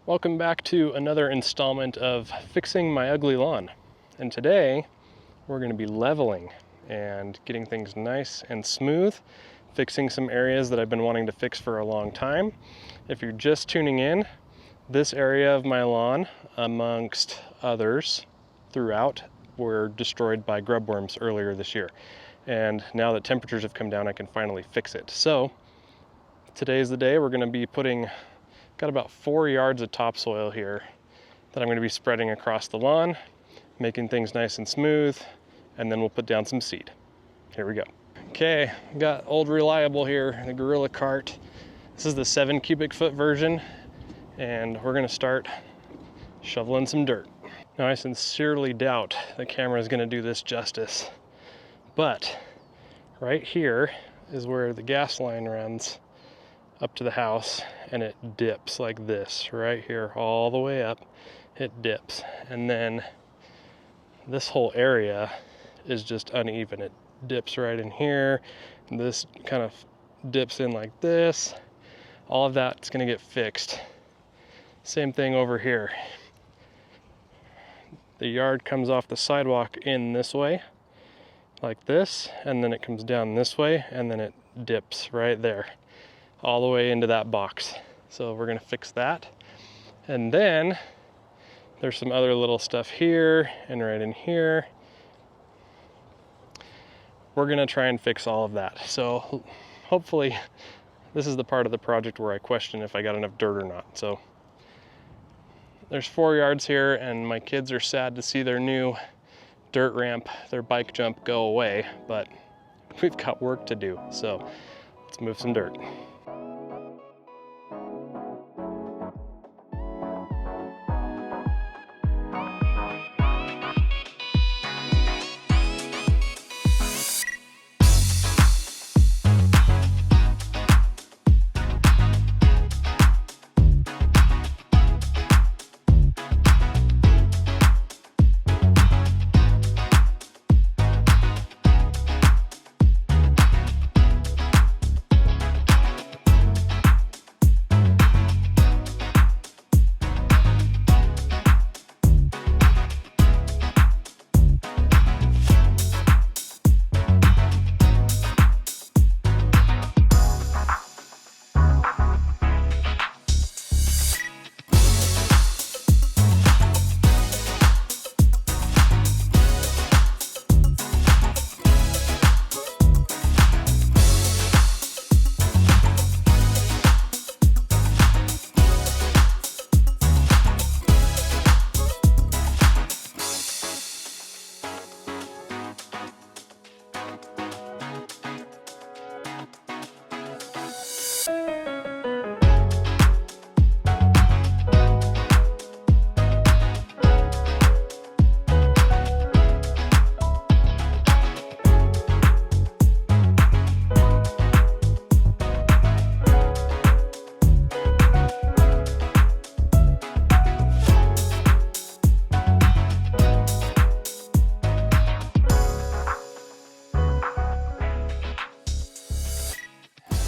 Welcome back to another installment of Fixing My Ugly Lawn. And today we're going to be leveling and getting things nice and smooth, fixing some areas that I've been wanting to fix for a long time. If you're just tuning in, this area of my lawn, amongst others throughout, were destroyed by grub worms earlier this year. And now that temperatures have come down, I can finally fix it. So today's the day. We're going to be got about 4 yards of topsoil here that I'm going to be spreading across the lawn, making things nice and smooth, and then we'll put down some seed. Here we go. Okay, got old reliable here, the Gorilla cart. This is the 7 cubic foot version, and we're going to start shoveling some dirt. Now, I sincerely doubt the camera is going to do this justice, but right here is where the gas line runs up to the house, and it dips like this right here all the way up. It dips, and then this whole area is just uneven. It dips right in here, and this kind of dips in like this. All of that's going to get fixed. Same thing over here. The yard comes off the sidewalk in this way like this, and then it comes down this way, and then it dips right there all the way into that box. So we're going to fix that. And then there's some other little stuff here and right in here. We're going to try and fix all of that. So hopefully this is the part of the project where I question if I got enough dirt or not. So there's 4 yards here, and my kids are sad to see their new dirt ramp, their bike jump, go away, but we've got work to do. So let's move some dirt.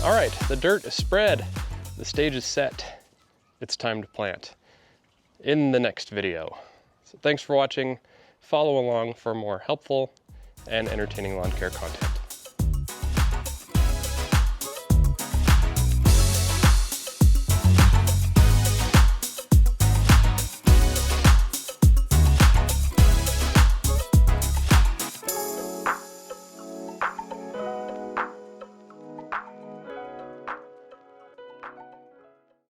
All right, the dirt is spread, the stage is set. It's time to plant in the next video. So thanks for watching. Follow along for more helpful and entertaining lawn care content.